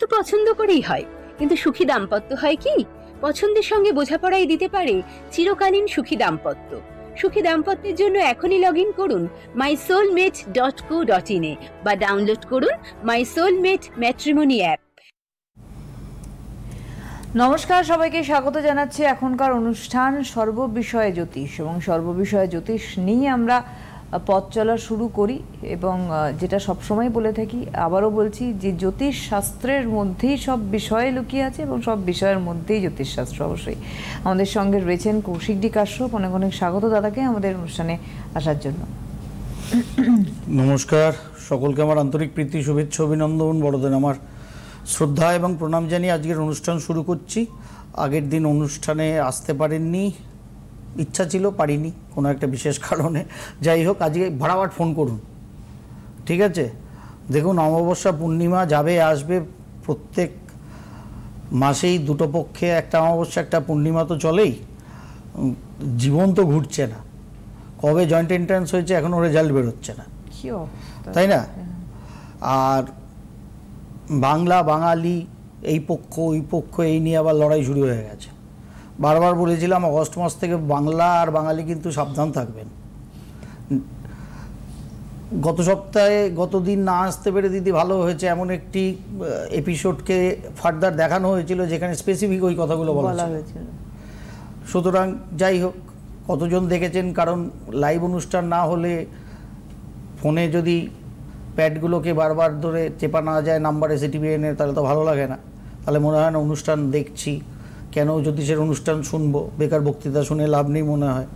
তো পছন্দ করেই হয়, কিন্তু সুখী দাম্পত্য হয় কি? পছন্দের সঙ্গে বোঝাপড়াই দিতে পারে চিরকালীন সুখী দাম্পত্য। সুখী দাম্পত্যের জন্য এখনই লগ ইন করুন mysoulmate.co.in এ বা ডাউনলোড করুন মাই সোলমেট ম্যাট্রিমনি অ্যাপ। নমস্কার, সবাইকে স্বাগত জানাচ্ছি এখনকার অনুষ্ঠান সর্ববিষয়ে জ্যোতিষ, এবং সর্ববিষয়ে জ্যোতিষ নিয়ে আমরা পথ চলা শুরু করি। এবং যেটা সবসময় বলে থাকি, আবারও বলছি যে জ্যোতিষ শাস্ত্রের মধ্যেই সব বিষয় লুকিয়ে আছে এবং সব বিষয়ের মধ্যেই জ্যোতিষশাস্ত্র। অবশ্যই আমাদের সঙ্গে রয়েছেন কৌশিক ডি কাশ্যপ। অনেক অনেক স্বাগত দাদাকে আমাদের অনুষ্ঠানে আসার জন্য। নমস্কার সকলকে, আমার আন্তরিক প্রীতি, শুভেচ্ছা, অভিনন্দন, বড়দের আমার শ্রদ্ধা এবং প্রণাম জানিয়ে আজকের অনুষ্ঠান শুরু করছি। আগের দিন অনুষ্ঠানে আসতে পারেননি, ইচ্ছা ছিল, পারিনি কোনো একটা বিশেষ কারণে। যাই হোক, আজকে ভাড়াবাট ফোন করুন, ঠিক আছে? দেখুন, অমাবস্যা পূর্ণিমা যাবে আসবে, প্রত্যেক মাসেই দুটো পক্ষে একটা অমাবস্যা একটা পূর্ণিমা তো চলেই। জীবন তো ঘুরছে না, কবে জয়েন্ট এন্ট্রান্স হয়েছে এখনও রেজাল্ট বেরোচ্ছে না, তাই না? আর বাংলা বাঙালি এই পক্ষ ওই পক্ষ এই নিয়ে আবার লড়াই শুরু হয়ে গেছে। বারবার বলেছিলাম আগস্ট মাস থেকে বাংলা আর বাঙালি কিন্তু সাবধান থাকবেন। গত সপ্তাহে গতদিন না আসতে পেরে দিদি ভালো হয়েছে, এমন একটি এপিসোডকে ফার্দার দেখানো হয়েছিল যেখানে স্পেসিফিক ওই কথাগুলো বলা হয়েছিল। সুতরাং যাই হোক, কতজন দেখেছেন, কারণ লাইভ অনুষ্ঠান না হলে ফোনে যদি প্যাডগুলোকে বারবার ধরে চেপা না যায় নাম্বারে সিটিভিএনের, তাহলে তো ভালো লাগে না। তাহলে মনে হয় না অনুষ্ঠান দেখছি, কেন জ্যোতিষের অনুষ্ঠান শুনবো, বেকার বক্তৃতা শুনে লাভ নেই মনে হয়।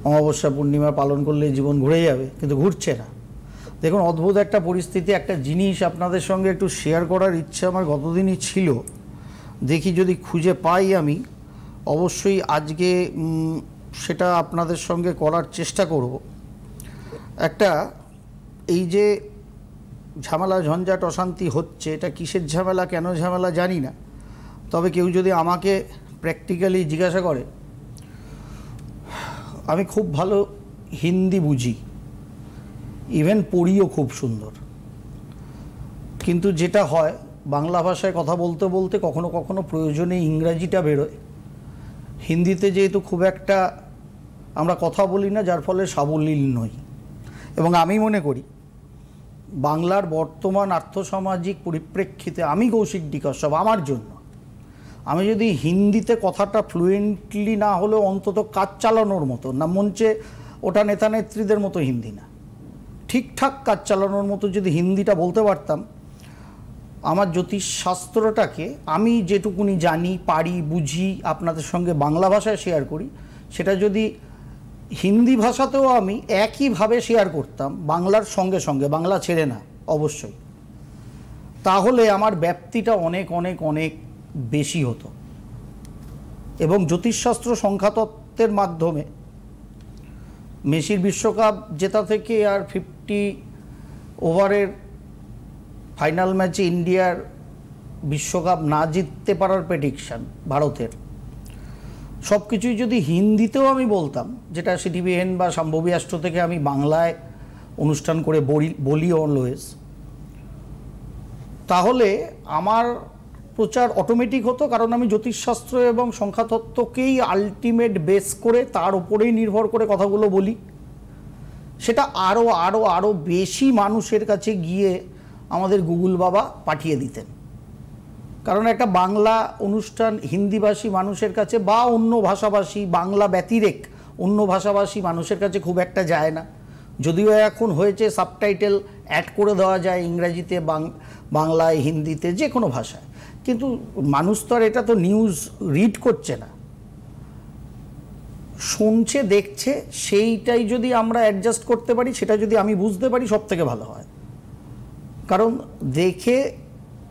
অমাবস্যা পূর্ণিমা পালন করলে জীবন ঘুরে যাবে, কিন্তু ঘুরছে না। দেখুন, অদ্ভুত একটা পরিস্থিতি। একটা জিনিস আপনাদের সঙ্গে একটু শেয়ার করার ইচ্ছা আমার গতদিনই ছিল, দেখি যদি খুঁজে পাই আমি অবশ্যই আজকে সেটা আপনাদের সঙ্গে করার চেষ্টা করব। একটা এই যে ঝামেলা ঝঞ্ঝাট অশান্তি হচ্ছে, এটা কিসের ঝামেলা, কেন ঝামেলা জানি না। তবে কেউ যদি আমাকে প্র্যাকটিক্যালি জিজ্ঞাসা করে, আমি খুব ভালো হিন্দি বুঝি, ইভেন পড়িও খুব সুন্দর, কিন্তু যেটা হয় বাংলা ভাষায় কথা বলতে বলতে কখনো কখনো প্রয়োজনে ইংরাজিটা বেরোয়। হিন্দিতে যেহেতু খুব একটা আমরা কথা বলি না, যার ফলে সাবলীল নই। এবং আমি মনে করি বাংলার বর্তমান আর্থসামাজিক পরিপ্রেক্ষিতে আমি কৌশিক ডি কাশ্যপ, আমার জন্য আমি যদি হিন্দিতে কথাটা ফ্লুয়েন্টলি না হলেও অন্তত কাজ চালানোর মতো, না মঞ্চে ওটা নেতা নেত্রীদের মতো হিন্দি না, ঠিকঠাক কাজ চালানোর মতো যদি হিন্দিটা বলতে পারতাম, আমার জ্যোতিষশাস্ত্রটাকে আমি যেটুকুনি জানি, পারি, বুঝি, আপনাদের সঙ্গে বাংলা ভাষায় শেয়ার করি, সেটা যদি হিন্দি ভাষাতেও আমি একইভাবে শেয়ার করতাম, বাংলার সঙ্গে সঙ্গে, বাংলা ছেড়ে না অবশ্যই, তাহলে আমার ব্যাপ্তিটা অনেক অনেক অনেক বেশি হতো। এবং জ্যোতিষশাস্ত্র সংখ্যাতত্ত্বের মাধ্যমে মেসির বিশ্বকাপ জেতা থেকে আর 50 ওভারের ফাইনাল ম্যাচে ইন্ডিয়ার বিশ্বকাপ না জিততে পারার প্রেডিকশান ভারতের, সব কিছুই যদি হিন্দিতেও আমি বলতাম, যেটা সিটিভিএন বা সম্ভবী রাষ্ট্র থেকে আমি বাংলায় অনুষ্ঠান করে বলি অলওয়েজ, তাহলে আমার প্রচার অটোমেটিক হতো। কারণ আমি জ্যোতিষশাস্ত্র এবং সংখ্যাতত্ত্বকেই আলটিমেট বেস করে, তার উপরেই নির্ভর করে কথাগুলো বলি। সেটা আরও আরও আরও বেশি মানুষের কাছে গিয়ে আমাদের গুগল বাবা পাঠিয়ে দিতেন। কারণ একটা বাংলা অনুষ্ঠান হিন্দিভাষী মানুষের কাছে বা অন্য ভাষাভাষী, বাংলা ব্যতিরেক অন্য ভাষাভাষী মানুষের কাছে খুব একটা যায় না। যদিও এখন হয়েছে সাবটাইটেল অ্যাড করে দেওয়া যায় ইংরাজিতে, বাংলায়, হিন্দিতে, যে কোনো ভাষায়, কিন্তু মানুষ তো আর এটা তো নিউজ রিড করছে না, শুনছে, দেখছে। সেইটাই যদি আমরা অ্যাডজাস্ট করতে পারি, সেটা যদি আমি বুঝতে পারি, সব থেকে ভালো হয়। কারণ দেখে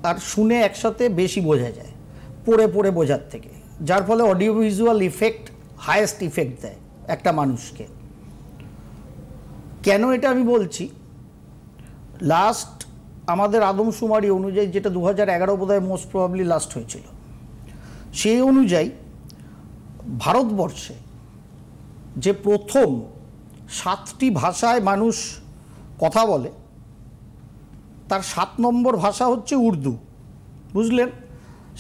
আর শুনে একসাথে বেশি বোঝা যায় পড়ে পড়ে বোঝার থেকে, যার ফলে audio visual effect highest effect দেয় একটা মানুষকে। কেন এটা আমি বলছি, লাস্ট আমাদের আদমশুমারি অনুযায়ী, যেটা 2011 বোধহয় মোস্ট প্রবাবলি লাস্ট হয়েছিল, সেই অনুযায়ী ভারতবর্ষে যে প্রথম 7টি ভাষায় মানুষ কথা বলে, তার 7 নম্বর ভাষা হচ্ছে উর্দু। বুঝলেন?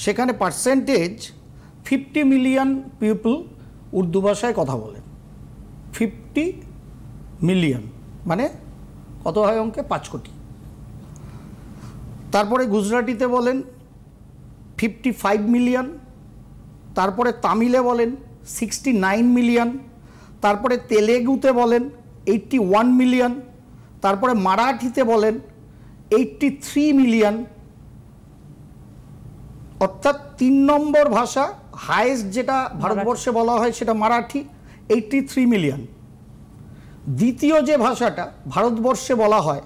সেখানে পার্সেন্টেজ 50 মিলিয়ন পিপল উর্দু ভাষায় কথা বলেন। 50 মিলিয়ন মানে কত হয় অঙ্কে? 5 কোটি। তারপরে গুজরাটিতে বলেন 55 মিলিয়ন, তারপরে তামিলে বলেন 69 মিলিয়ন, তারপরে তেলেগুতে বলেন 81 মিলিয়ন, তারপরে মারাঠিতে বলেন 83 মিলিয়ন। অর্থাৎ 3 নম্বর ভাষা হাইয়েস্ট যেটা ভারতবর্ষে বলা হয় সেটা মারাঠি, 83 মিলিয়ন। দ্বিতীয় যে ভাষাটা ভারতবর্ষে বলা হয়,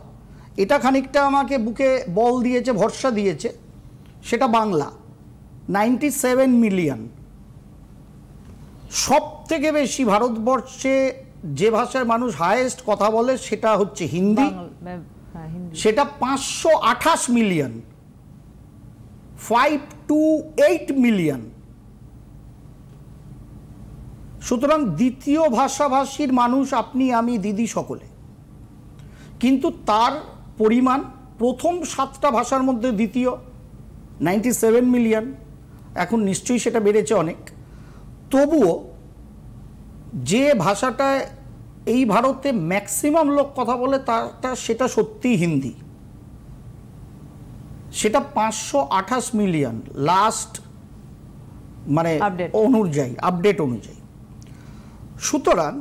এটা খানিকটা আমাকে বুকে বল দিয়েছে, ভরসা দিয়েছে, সেটা বাংলা, 97 মিলিয়ন। সব থেকে বেশি ভারতবর্ষে যে ভাষায় মানুষ হাইয়েস্ট কথা বলে সেটা হচ্ছে হিন্দি, সেটা 528 মিলিয়ন, 528 মিলিয়ন। সুতরাং দ্বিতীয় ভাষাভাষীর মানুষ আপনি, আমি, দিদি সকলে, কিন্তু তার পরিমাণ প্রথম 7টা ভাষার মধ্যে দ্বিতীয় 97 মিলিয়ন। এখন নিশ্চয়ই সেটা বেড়েছে অনেক, তবুও যে ভাষাটায় এই ভারতে ম্যাক্সিমাম লোক কথা বলে সেটা সত্যিই হিন্দি, সেটা 528 মিলিয়ন লাস্ট মানে অনুযায়ী, আপডেট অনুযায়ী। সুতরাং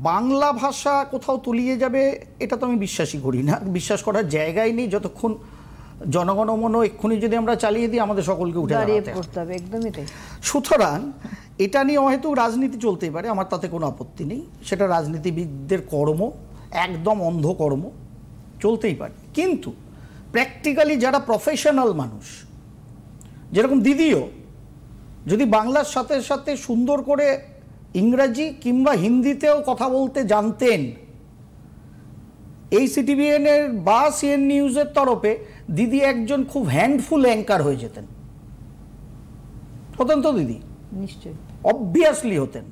বাংলা ভাষা কোথাও তলিয়ে যাবে এটা তো আমি বিশ্বাসই করি না, বিশ্বাস করার জায়গায় নেই। যতক্ষণ জনগণমন এক্ষুনি যদি আমরা চালিয়ে দিই আমাদের সকলকে উঠে দাঁড়াতে হবে, একদমই তাই। সুতরাং এটা নিয়ে হয়তো রাজনীতি চলতেই পারে, আমার তাতে কোনো আপত্তি নেই, সেটা রাজনীতিবিদদের কর্ম, একদম অন্ধ কর্ম, চলতেই পারে। কিন্তু প্র্যাকটিক্যালি যারা প্রফেশনাল মানুষ, যেরকম দিদিও যদি বাংলার সাথে সাথে সুন্দর করে ইংরাজি কিংবা হিন্দিতেও কথা বলতে জানতেন, এই সিটিভিএনের বা সিএন নিউজের তরফে দিদি একজন খুব হ্যান্ডফুল অ্যাঙ্কার হয়ে যেতেন। হতেন তো দিদি? নিশ্চয়ই, অবভিয়াসলি হতেন,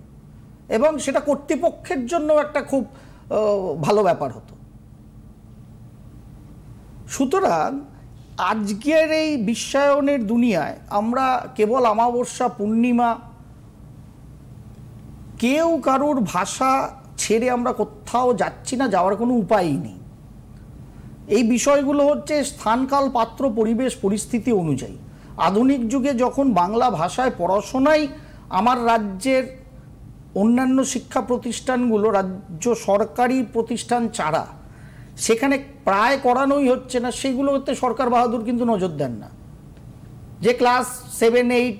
এবং সেটা কর্তৃপক্ষের জন্য একটা খুব ভালো ব্যাপার হতো। সুতরাং আজকের এই বিশ্বায়নের দুনিয়ায় আমরা কেবল অমাবস্যা, পূর্ণিমা, কেউ কারুর ভাষা ছেড়ে আমরা কোথাও যাচ্ছি না, যাওয়ার কোনো উপায়ই নেই। এই বিষয়গুলো হচ্ছে স্থানকাল, পাত্র, পরিবেশ, পরিস্থিতি অনুযায়ী। আধুনিক যুগে যখন বাংলা ভাষায় পড়াশোনাই আমার রাজ্যের অন্যান্য শিক্ষা প্রতিষ্ঠানগুলো, রাজ্য সরকারি প্রতিষ্ঠান ছাড়া সেখানে প্রায় করানোই হচ্ছে না, সেগুলোতে সরকার বাহাদুর কিন্তু নজর দেন না যে ক্লাস 7, 8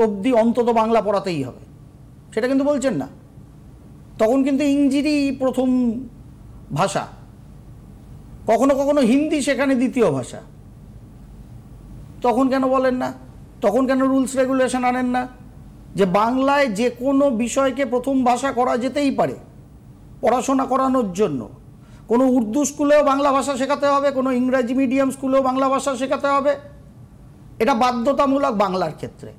অবধি অন্তত বাংলা পড়াতেই হবে, সেটা কিন্তু বলছেন না। তখন কিন্তু ইংরেজি প্রথম ভাষা, কখনো কখনো হিন্দি সেখানে দ্বিতীয় ভাষা। তখন কেন বলেন না? তখন কেন রুলস রেগুলেশন আনেন না যে বাংলায় যে কোনো বিষয়কে প্রথম ভাষা করা যেতেই পারে পড়াশোনা করানোর জন্য? কোনো উর্দু স্কুলেও বাংলা ভাষা শেখাতে হবে, কোনো ইংরাজি মিডিয়াম স্কুলেও বাংলা ভাষা শেখাতে হবে, এটা বাধ্যতামূলক বাংলার ক্ষেত্রে।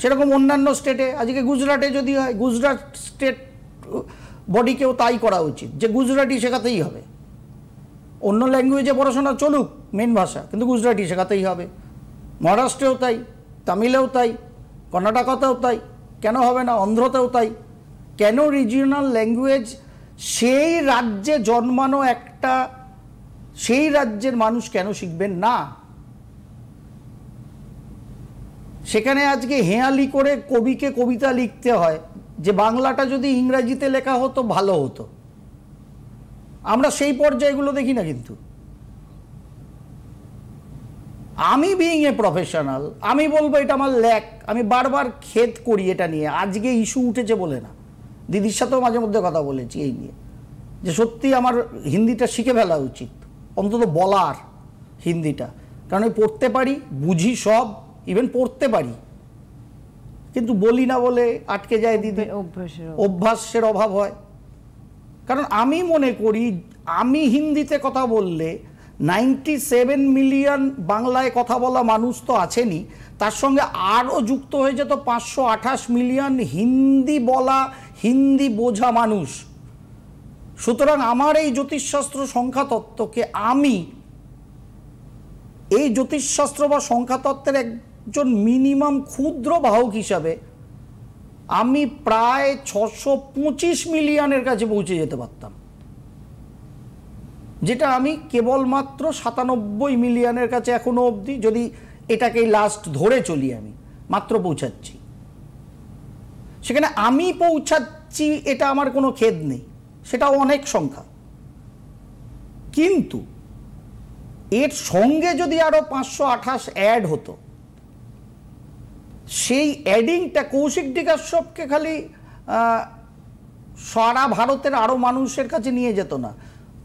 সেরকম অন্যান্য স্টেটে, আজকে গুজরাটে যদি হয়, গুজরাট স্টেট বডিকেও তাই করা উচিত যে গুজরাটি শেখাতেই হবে। অন্য ল্যাঙ্গুয়েজে পড়াশোনা চলুক, মেন ভাষা, কিন্তু গুজরাটি শেখাতেই হবে। মহারাষ্ট্রেও তাই, তামিলেও তাই, কর্ণাটকাতেও তাই, কেন হবে না? অন্ধ্রতেও তাই। কেন রিজিওনাল ল্যাঙ্গুয়েজ সেই রাজ্যে জন্মানো একটা, সেই রাজ্যের মানুষ কেন শিখবেন না? সেখানে আজকে হেঁয়ালি করে কবিকে কবিতা লিখতে হয় যে বাংলাটা যদি ইংরাজিতে লেখা হতো ভালো হতো। আমরা সেই পর্যায়গুলো দেখি না। কিন্তু আমি বিইং এ প্রফেশনাল, আমি বলবো এটা আমার ল্যাক, আমি বারবার খেদ করি এটা নিয়ে। আজকে ইস্যু উঠেছে বলে না, দিদির সাথেও মাঝে মধ্যে কথা বলেছি এই নিয়ে, যে সত্যি আমার হিন্দিটা শিখে ফেলা উচিত, অন্তত বলার হিন্দিটা। কারণ আমি পড়তে পারি, বুঝি সব, ইভেন পড়তে পারি, কিন্তু বলি না বলে আটকে যায় দিদি, অভ্যাসের অভাব হয়। কারণ আমি মনে করি আমি হিন্দিতে কথা বললে 97 মিলিয়ন বাংলায় কথা বলা মানুষ তো আছেনই, তার সঙ্গে আরও যুক্ত হয়ে যেত 528 মিলিয়ন হিন্দি বলা, হিন্দি বোঝা মানুষ। সুতরাং আমার এই জ্যোতিষশাস্ত্র সংখ্যাতত্ত্বকে আমি এই জ্যোতিষশাস্ত্র বা সংখ্যাতত্ত্বের একজন মিনিমাম ক্ষুদ্র বাহক হিসাবে আমি প্রায় 625 মিলিয়নের কাছে পৌঁছে যেতে পারতাম, যেটা আমি কেবলমাত্র 97 মিলিয়নের কাছে এখনো অবধি, যদি এটাকে লাস্ট ধরে চলি, আমি মাত্র পৌঁছাচ্ছি। সেখানে আমি পৌঁছাচ্ছি, এটা আমার কোনো খেদ নেই, সেটাও অনেক সংখ্যা। কিন্তু এর সঙ্গে যদি আরো 528 অ্যাড হতো, সেই অ্যাডিংটা কৌশিক-ডি কাশ্যপকে খালি সারা ভারতের আরো মানুষের কাছে নিয়ে যেত না,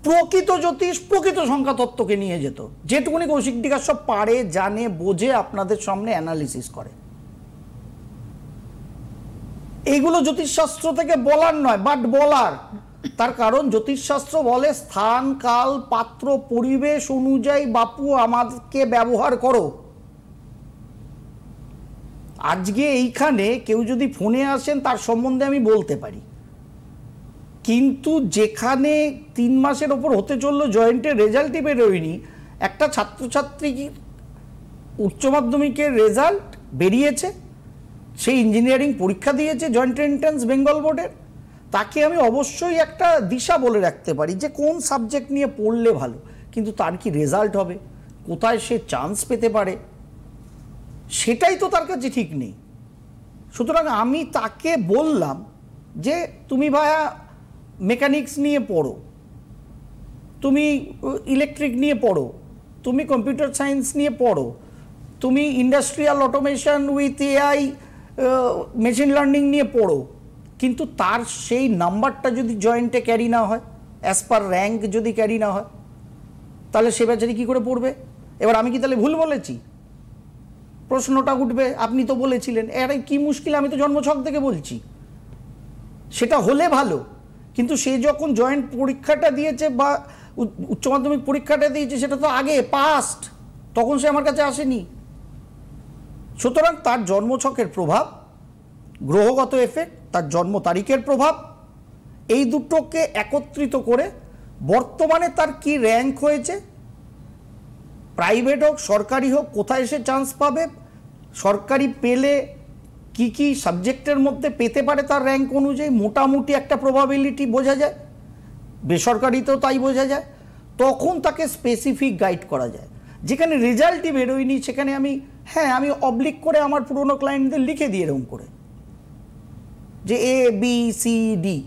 প্রকৃত জ্যোতিষ, প্রকৃত সংখ্যাতত্ত্বকে নিয়ে যেত, যেটুকুনি কৌশিক-ডি কাশ্যপ পারে, জানে, বোঝে, আপনাদের সামনে অ্যানালিসিস করে। এইগুলো জ্যোতিষশাস্ত্র থেকে বলার নয়, বাট বলার। তার কারণ জ্যোতিষশাস্ত্র বলে স্থান, কাল, পাত্র, পরিবেশ অনুযায়ী বাপু আমাকে ব্যবহার করো। আজকে এইখানে কেউ যদি ফোনে আসেন, তার সম্বন্ধে আমি বলতে পারি, কিন্তু যেখানে 3 মাসের ওপর হতে চললো, জয়েন্টের রেজাল্টই বেরোয়নি, একটা ছাত্রছাত্রী উচ্চ মাধ্যমিকের রেজাল্ট বেরিয়েছে, সেই ইঞ্জিনিয়ারিং পরীক্ষা দিয়েছে জয়েন্ট এন্ট্রান্স বেঙ্গল বোর্ডের, তাকে আমি অবশ্যই একটা দিশা বলে রাখতে পারি যে কোন সাবজেক্ট নিয়ে পড়লে ভালো, কিন্তু তার কি রেজাল্ট হবে, কোথায় সে চান্স পেতে পারে, সেটাই তো তার কাছে ঠিক নেই। সুতরাং আমি তাকে বললাম যে তুমি ভাইয়া মেকানিক্স নিয়ে পড়ো, তুমি ইলেকট্রিক নিয়ে পড়ো, তুমি কম্পিউটার সায়েন্স নিয়ে পড়ো, তুমি industrial automation with AI machine learning নিয়ে পড়ো, কিন্তু তার সেই নাম্বারটা যদি জয়েন্টে ক্যারি না হয়, অ্যাজ পার র্যাঙ্ক যদি ক্যারি না হয়, তাহলে সে বেচারি কী করে পড়বে? এবার আমি কি তাহলে ভুল বলেছি? প্রশ্নটা উঠবে, আপনি তো বলেছিলেন। এর কি মুশকিল, আমি তো জন্মছক থেকে বলছি। সেটা হলে ভালো, কিন্তু সে যখন জয়েন্ট পরীক্ষাটা দিয়েছে বা উচ্চ মাধ্যমিক পরীক্ষাটা দিয়েছে, সেটা তো আগে পাস্ট, তখন সে আমার কাছে আসেনি। সুতরাং তার জন্মছকের প্রভাব, গ্রহগত এফেক্ট, তার জন্ম তারিখের প্রভাব, এই দুটোকে একত্রিত করে বর্তমানে তার কি র্যাঙ্ক হয়েছে, প্রাইভেট হোক সরকারি হোক, কোথায় সে চান্স পাবে, সরকারি পেলে কি কি সাবজেক্টের মধ্যে পেতে পারে, তার র্যাঙ্ক অনুযায়ী মোটামুটি একটা প্রবাবিলিটি বোঝা যায়, বেসরকারিতেও তাই বোঝা যায়। তখন তাকে স্পেসিফিক গাইড করা যায়। যেখানে রেজাল্টই বেরোয়নি, সেখানে আমি অবলিক করে আমার পুরনো ক্লায়েন্টদের লিখে দিই এরকম করে যে এ বি সি ডি,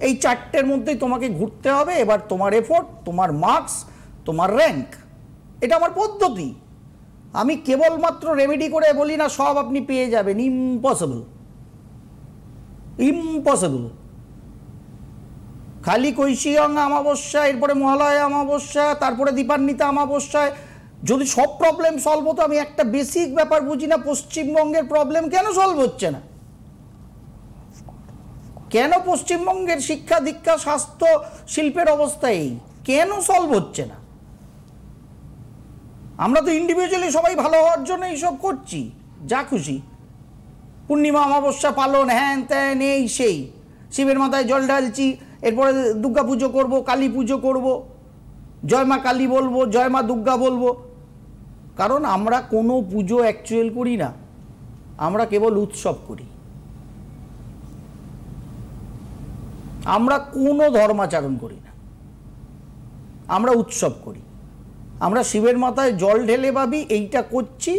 এই 4টের মধ্যেই তোমাকে ঘুরতে হবে, এবার তোমার এফোর্ট, তোমার মার্কস, তোমার র্যাঙ্ক, এটা আমার পদ্ধতি। আমি কেবলমাত্র রেমেডি করে বলি না সব আপনি পেয়ে যাবেন, ইম্পসিবল, ইম্পসিবল। খালি কৈশিয়ং অমাবস্যা, এরপরে মহালয়া অমাবস্যা, তারপরে দীপান্বিতা অমাবস্যায় যদি সব প্রবলেম সলভ হতো, আমি একটা বেসিক ব্যাপার বুঝি না, পশ্চিমবঙ্গের প্রবলেম কেন সলভ হচ্ছে না? কেন পশ্চিমবঙ্গের শিক্ষা দীক্ষা স্বাস্থ্য শিল্পের অবস্থা এই, কেন সলভ হচ্ছে না? আমরা তো ইন্ডিভিজুয়ালি সবাই ভালো হওয়ার জন্য এইসব করছি, যা খুশি, পূর্ণিমা অমাবস্যা পালন, হ্যান ত্যান, এই সেই, শিবের মাথায় জল ঢালছি, এরপরে দুর্গা পুজো করবো, কালী পুজো করবো, জয় মা কালী বলবো, জয় মা দুর্গা বলবো। কারণ আমরা কোনো পুজো অ্যাকচুয়াল করি না, আমরা কেবল উৎসব করি। আমরা কোনো ধর্মাচরণ করি না, আমরা উৎসব করি। আমরা শিবের মাথায় জল ঢেলে ভাবি এইটা করছি,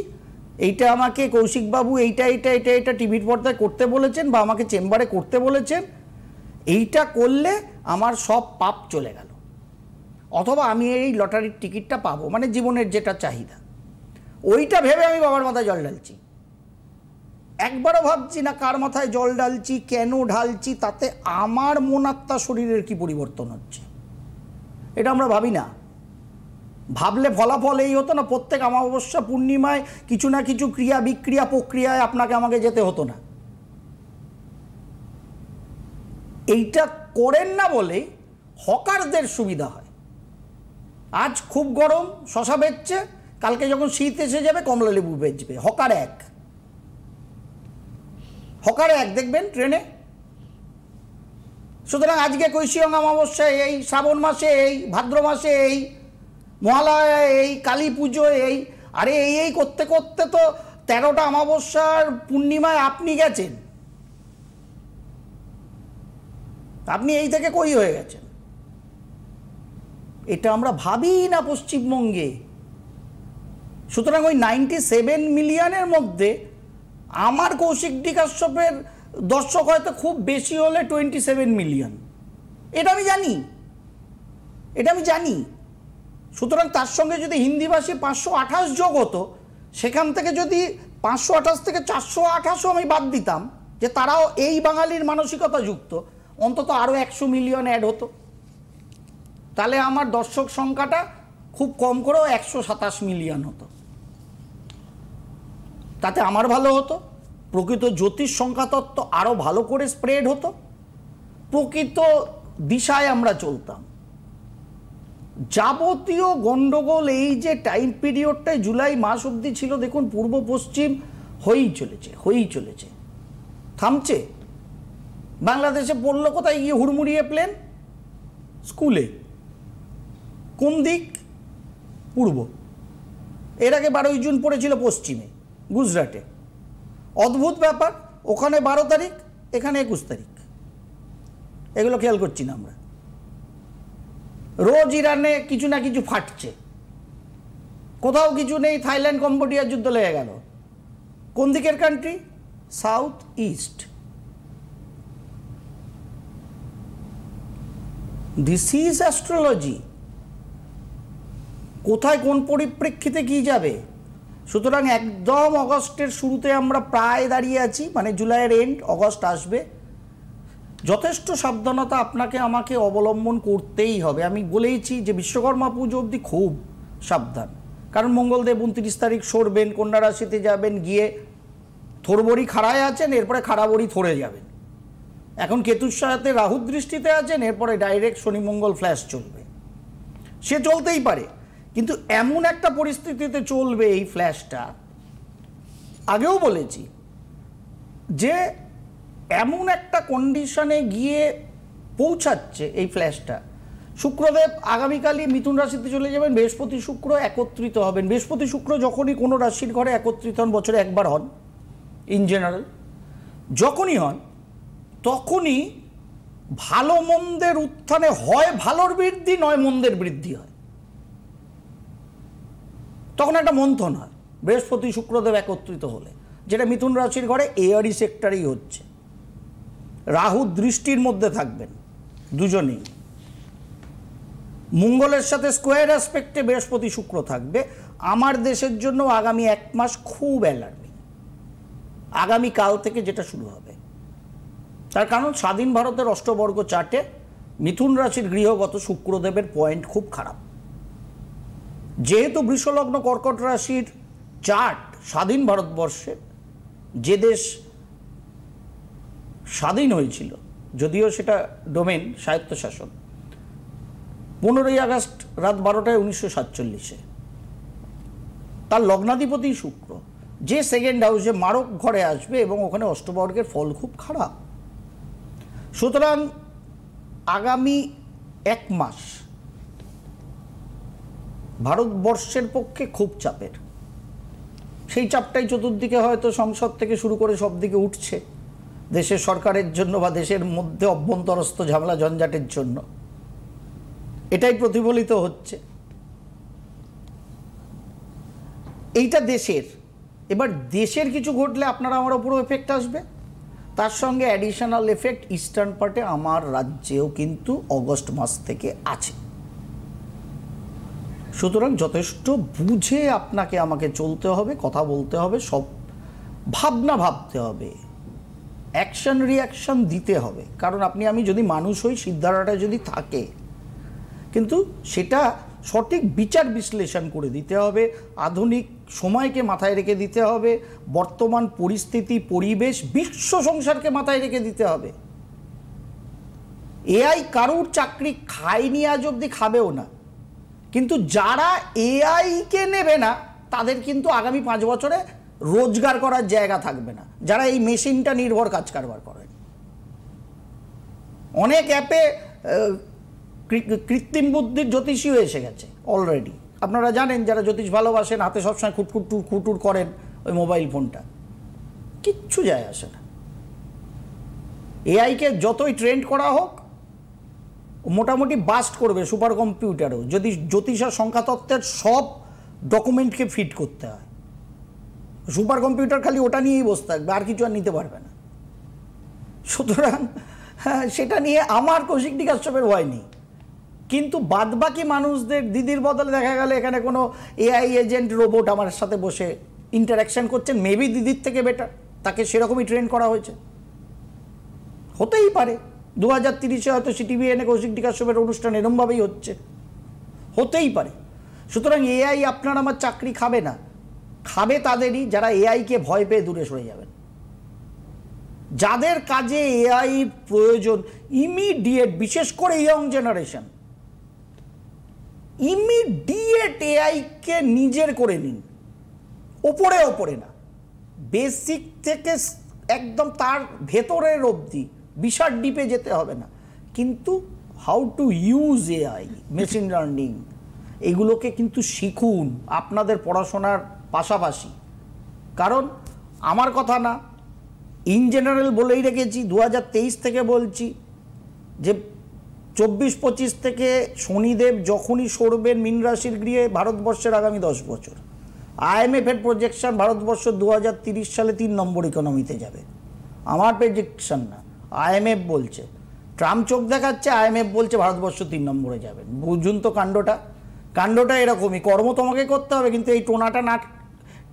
এইটা আমাকে কৌশিকবাবু এইটা এটা এটা এটা টিভির পর্দায় করতে বলেছেন বা আমাকে চেম্বারে করতে বলেছেন, এইটা করলে আমার সব পাপ চলে গেল, অথবা আমি এই লটারির টিকিটটা পাবো, মানে জীবনের যেটা চাহিদা, ওইটা ভেবে আমি বাবার মাথায় জল ঢালছি। একবারও ভাবছি না কার মাথায় জল ঢালছি, কেন ঢালছি, তাতে আমার মন আত্মা শরীরের কি পরিবর্তন হচ্ছে, এটা আমরা ভাবি না। ভাবলে ফলাফল এই হতো না, প্রত্যেক অমাবস্যা পূর্ণিমায় কিছু না কিছু ক্রিয়া বিক্রিয়া প্রক্রিয়ায় আপনাকে আমাকে যেতে হতো না। এইটা করেন না বলেই হকারদের সুবিধা হয়। আজ খুব গরম, শশা বেচছে, কালকে যখন শীত এসে যাবে কমলা লেবু বেচবে, হকার এক, হকার এক দেখবেন ট্রেনে। সুতরাং আজকে কৈশিয়ং অমাবস্যায় এই, শ্রাবণ মাসে এই, ভাদ্র মাসে এই, মহালয়া এই, কালী পুজো এই, আরে এই করতে করতে তো 13টা অমাবস্যার পূর্ণিমায় আপনি গেছেন, আপনি এই থেকে কই হয়ে গেছেন। এটা আমরা ভাবি না পশ্চিমবঙ্গে। সুতরাং ওই 97 মিলিয়নের মধ্যে আমার কৌশিক কাশ্যপের দর্শক হয়তো খুব বেশি হলে 27 মিলিয়ন, এটা আমি জানি। সুতরাং তার সঙ্গে যদি হিন্দিভাষী 528 যোগ হতো, সেখান থেকে যদি 528 থেকে 428ও আমি বাদ দিতাম, যে তারাও এই বাঙালির মানসিকতা যুক্ত, অন্তত আরও 100 মিলিয়ন অ্যাড হতো। তাহলে আমার দর্শক সংখ্যাটা খুব কম করেও 127 মিলিয়ন হতো। তাতে আমার ভালো হতো, প্রকৃত জ্যোতিষ সংখ্যাতত্ত্ব আরও ভালো করে স্প্রেড হতো, প্রকৃত দিশায় আমরা চলতাম। যাবতীয় গণ্ডগোল এই যে টাইম পিরিয়ডটায় জুলাই মাস অবধি ছিল, দেখুন পূর্ব পশ্চিম হয়েই চলেছে, থামছে। বাংলাদেশে পড়লো কোথায় গিয়ে হুড়মুড়িয়ে প্লেন? স্কুলে। কোন দিক? পূর্ব। এর আগে 12ই জুন পড়েছিল পশ্চিমে, গুজরাটে। অদ্ভুত ব্যাপার, ওখানে 12 তারিখ, এখানে 21 তারিখ। এগুলো খেয়াল করছি না আমরা। রোজ ইরানে কিছু না কিছু ফাটছে, কোথাও কিছু নেই, থাইল্যান্ড কম্বোডিয়ার যুদ্ধ লেগে গেল। কোন দিকের country? South east. This is astrology. কোথায় কোন পরিপ্রেক্ষিতে কি যাবে? সুতরাং একদম অগস্টের শুরুতে আমরা প্রায় দাঁড়িয়ে আছি, মানে জুলাইয়ের এন্ড, অগস্ট আসবে। যথেষ্ট সাবধানতা আপনাকে আমাকে অবলম্বন করতেই হবে। আমি বলেইছি যে বিশ্বকর্মা পুজো অবধি খুব সাবধান, কারণ মঙ্গলদেব 29 তারিখ সরবেন, কন্যা রাশিতে যাবেন, গিয়ে থোরবড়ি খাড়ায় আছেন, এরপরে খাড়াবড়ি থরে যাবেন। এখন কেতুর সাথে রাহুর দৃষ্টিতে আছেন, এরপরে ডাইরেক্ট শনি মঙ্গল ফ্ল্যাশ চলবে। সে চলতেই পারে, কিন্তু এমন একটা পরিস্থিতিতে চলবে এই ফ্ল্যাশটা, আগেও বলেছি যে এমন একটা কন্ডিশনে গিয়ে পৌঁছাচ্ছে এই ফ্ল্যাশটা। শুক্রদেব আগামীকালই মিথুন রাশিতে চলে যাবেন, বৃহস্পতি শুক্র একত্রিত হবেন। বৃহস্পতি শুক্র যখনই কোনো রাশির ঘরে একত্রিত হন, বছরে একবার হন ইন জেনারেল, যখনই হন তখনই ভালো মন্দের উত্থানে হয় ভালোর বৃদ্ধি, নয় মন্দের বৃদ্ধি হয়। তখন একটা মন্থন হয় বৃহস্পতি শুক্রদেব একত্রিত হলে, যেটা মিথুন রাশির ঘরে এয়ারি সেক্টরেই হচ্ছে। রাহু দৃষ্টির মধ্যে থাকবেন দুজনেই, মঙ্গলের সাথে স্কোয়ার অ্যাসপেক্টে বৃহস্পতি শুক্র থাকবে। আমার দেশের জন্য আগামী 1 মাস খুব অ্যালার্মিং, আগামীকাল থেকে যেটা শুরু হবে। তার কারণ স্বাধীন ভারতের অষ্টবর্গ চার্টে মিথুন রাশির গৃহগত শুক্রদেবের পয়েন্ট খুব খারাপ। যেহেতু বৃষলগ্ন কর্কট রাশির চার্ট স্বাধীন ভারতবর্ষে, যে দেশ স্বাধীন হয়েছিল, যদিও সেটা ডোমেন স্বায়ত্তশাসন, 15ই আগস্ট রাত 12টায় 1947-এ, তার লগ্নাধিপতি শুক্র, যে সেকেন্ড হাউসে মারক ঘরে আসবে এবং ওখানে অষ্টবর্গের ফল খুব খারাপ। সুতরাং আগামী 1 মাস ভারতবর্ষের পক্ষে খুব চাপের। সেই চাপটাই চতুর্দিকে হয়তো সংসদ থেকে শুরু করে সব দিকে উঠছে, দেশের সরকারের জন্য বা দেশের মধ্যে অভ্যন্তরস্থ ঝামেলা ঝঞ্ঝাটের জন্য। এটাই প্রতিফলিত হচ্ছে। এইটা দেশের। এবার দেশের কিছু ঘটলে আপনারা আমার উপরও এফেক্ট আসবে, তার সঙ্গে অ্যাডিশনাল এফেক্ট ইস্টার্ন পার্টে আমার রাজ্যেও কিন্তু অগস্ট মাস থেকে আছে। সুতরাং যথেষ্ট বুঝে আপনাকে আমাকে চলতে হবে, কথা বলতে হবে, সব ভাবনা ভাবতে হবে, অ্যাকশন রিয়াকশন দিতে হবে। কারণ আপনি আমি যদি মানুষ হই, সিদ্ধারাটা যদি থাকে, কিন্তু সেটা সঠিক বিচার বিশ্লেষণ করে দিতে হবে, আধুনিক সময়কে মাথায় রেখে দিতে হবে, বর্তমান পরিস্থিতি, পরিবেশ, বিশ্ব সংসারকে মাথায় রেখে দিতে হবে। এআই কারুর চাকরি খায়নি আজ অবধি, খাবেও না, কিন্তু যারা এআইকে নেবে না তাদের কিন্তু আগামী 5 বছরে রোজগার করার জায়গা থাকবে না, যারা এই মেশিনটা নির্ভর কাজ কারবার করেন। অনেক অ্যাপে কৃত্রিম বুদ্ধির জ্যোতিষীও এসে গেছে অলরেডি। আপনারা জানেন যারা জ্যোতিষ ভালোবাসেন, হাতে সবসময় খুটুর করেন ওই মোবাইল ফোনটা, কিচ্ছু যায় আসে না। এআইকে যতই ট্রেন্ড করা হোক মোটামুটি বাস্ট করবে সুপার কম্পিউটারও, যদি জ্যোতিষ আর সংখ্যাতত্ত্বের সব ডকুমেন্টকে ফিট করতে হয়। সুপার কম্পিউটার খালি ওটা নিয়েই বসে থাকবে, আর কিছু আর নিতে পারবে না। সুতরাং সেটা নিয়ে আমার কৌশিক কাশ্যপের ভয় নেই, কিন্তু বাদবাকি মানুষদের দিদির বদলে দেখা গেল এখানে কোনো এআই এজেন্ট রোবট আমার সাথে বসে ইন্টারাকশন করছেন, মেবি দিদির থেকে বেটার, তাকে সেরকমই ট্রেন করা হয়েছে। হতেই পারে 2030-এ হয়তো সিটিভিএনে কৌশিক কাশ্যপের অনুষ্ঠান এরমভাবেই হচ্ছে, হতেই পারে। সুতরাং এআই আপনার আমার চাকরি খাবে না, খাবে তাদেরই যারা এআইকে ভয় পেয়ে দূরে সরে যাবেন। যাদের কাজে এআই প্রয়োজন ইমিডিয়েট, বিশেষ করে ইয়ং জেনারেশন, ইমিডিয়েট এআইকে নিজের করে নিন, ওপরে ওপরে না, বেসিক থেকে একদম তার ভেতরের অবধি বিশাল ডিপে যেতে হবে না, কিন্তু how to use AI, machine learning, এগুলোকে কিন্তু শিখুন আপনাদের পড়াশোনার পাশাপাশি। কারণ আমার কথা না, ইন জেনারেল বলেই রেখেছি, 2023 থেকে বলছি যে 24-25 থেকে শনিদেব যখনই সরবেন মীন রাশির গৃহে, ভারতবর্ষের আগামী 10 বছর IMF এর প্রজেকশন ভারতবর্ষ 2030 সালে 3 নম্বর ইকোনমিতে যাবে। আমার প্রেডিকশন না, IMF বলছে। ট্রাম্প চোখ দেখাচ্ছে, IMF বলছে ভারতবর্ষ 3 নম্বরে যাবেন। বুঝুন তো কাণ্ডটা এরকমই, কর্ম তোমাকে করতে হবে, কিন্তু এই টোনাটা না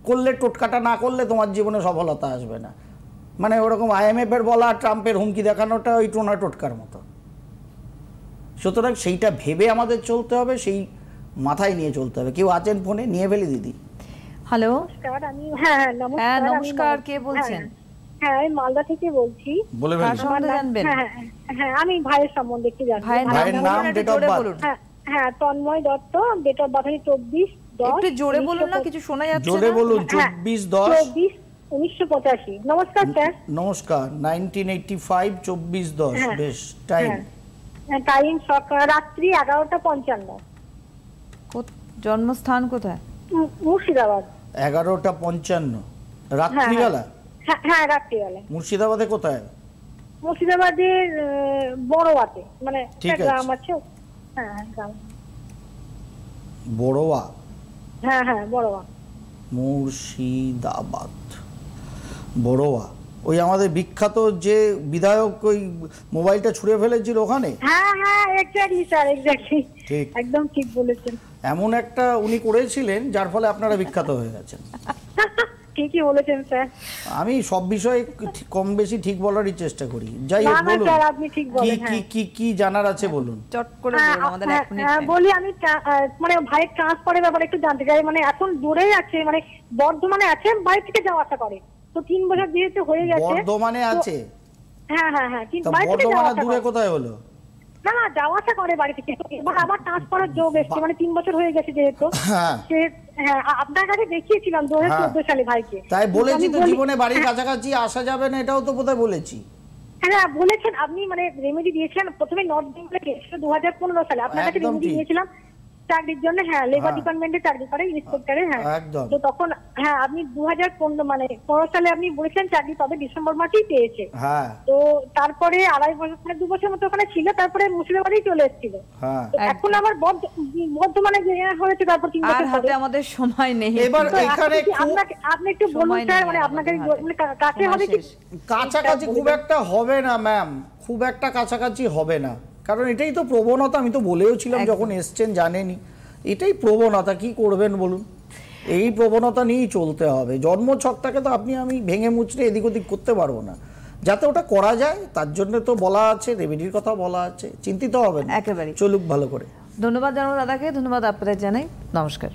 করলে, টোটকাটা না করলে তোমার জীবনে সফলতা আসবে না। মানে ওরকম IMF এর বলা আর ট্রাম্পের হুমকি দেখানোটা ওই টোনা টোটকার মতো। সুতরাং সেইটা ভেবে আমাদের চলতে হবে, সেই মাথায় নিয়ে চলতে হবে। কেউ আছেন ফোনে? নিয়ে ফেলি দিদি। হ্যালো, হ্যাঁ নমস্কার, কে বলছেন? হ্যাঁ, আমি মালদা থেকে বলছি। বলে কার সম্বন্ধে জানবেন? হ্যাঁ, আমি ভাইয়ের সম্বন্ধে একটু জানবো। ভাইয়ের নাম, ডেট অফ বার্থ। হ্যাঁ, Tanmay Dutta, date of birth 24/10। একটু জোরে বলুন না, কিছু শোনা যাচ্ছে না। জোরে বলুন। 24/10/1985। নমস্কার স্যার। নমস্কার। 1985 24/10। বেশ, টাইম রাত্রি 11:55। জন্মস্থান কোথায়? মুর্শিদাবাদ। 11:55 রাত্রিবেলা? হ্যাঁ, রাত্রিবেলা। মুর্শিদাবাদে কোথায়? মুর্শিদাবাদের বড়োয়াতে, মানে ঠিক আছে, গ্রাম আছে। হ্যাঁ, গ্রাম। বড়োয়া? হ্যাঁ, বড়োয়া। মুর্শিদাবাদ, বড়োয়া। ওই আমাদের বিখ্যাত যে বিধায়ক ওই মোবাইলটা ছুঁড়ে ফেলেছিল ওখানে? হ্যাঁ, এক্স্যাক্টলি স্যার, এক্স্যাক্টলি, ঠিক, একদম ঠিক বলেছেন। এমন একটা উনি করেছিলেন যার ফলে আপনারা বিখ্যাত হয়ে গেছেন। ঠিকই বলেছেন স্যার। আমি সব বিষয়ে কম বেশি ঠিক বলারই চেষ্টা করি। যাই হোক, বলুন স্যার, আপনি ঠিক বলেন। কি জানার আছে বলুন। চট করে বলুন, আমাদের 1 মিনিট। বলি, আমি মানে ভাইয়ের ট্রান্সফারের ব্যাপারে একটু জানতে চাই। মানে এখন দূরে আছে, মানে বর্ধমানে আছে, বাইরে থেকে যাওয়া আসা করে, তো 3 বছর যেহেতু হয়ে গেছে। বর্ধমানে আছে? হ্যাঁ, বর্ধমানে দূরে কোথায় হলো? না, যাওয়া আসা করে বাড়ি থেকে। এবার আবার ট্রান্সফারের যোগ এসছে, মানে 3 বছর হয়ে গেছে যেহেতু। হ্যাঁ, আপনার কাছে দেখিয়েছিলাম 2014 সালে ভাইকে। তাই বলেছি তো, জীবনে বাড়ির কাছাকাছি আসা যাবে না, এটাও তো বোধহয় বলেছি। হ্যাঁ, বলেছেন আপনি, মানে রেমেডি দিয়েছিলেন প্রথমে নর্থ বেঙ্গলে গেছিল 2015 সালে। আপনার কাছে রেমেডি দিয়েছিলাম চাকরির জন্য। হ্যাঁ, লেবার ডিপার্টমেন্টে চাকরি করে, ইন্সপেক্টরে। হ্যাঁ, তো তখন আপনি 2015 সালে আপনি বলেছেন চাকরি তবে ডিসেম্বর মাসেই পেয়েছে। হ্যাঁ, তো তারপরে 2.5 বছর, 2 বছর মতো ওখানে ছিল, তারপরে মুর্শিদাবাদেই চলে এসেছিল। এখন আবার বর্ধমানে হয়েছে, তারপর 3 বছর হাতে আমাদের সময় নেই। এবার এখানে আপনি একটু বলুন স্যার, মানে আপনাকে কাছে হবে কি? কাছাকাছি খুব একটা হবে না ম্যাম, খুব একটা কাছাকাছি হবে না, কারণ এটাই তো প্রবণতা। আমি তো বলেও ছিলাম যখন এসছেন, জানেনি, এটাই প্রবণতা। কি করবেন বলুন, এই প্রবণতা নিয়েই চলতে হবে। জন্মছকটাকে তো আমি ভেঙে মুচড়ে এদিক ওদিক করতে পারবো না। যাতে ওটা করা যায় তার জন্য তো বলা আছে, রেমেডির কথা বলা আছে, চিন্তিত হবে না, একেবারে চলুক ভালো করে। ধন্যবাদ জানাবো দাদাকে, ধন্যবাদ আপনাদের জানাই, নমস্কার।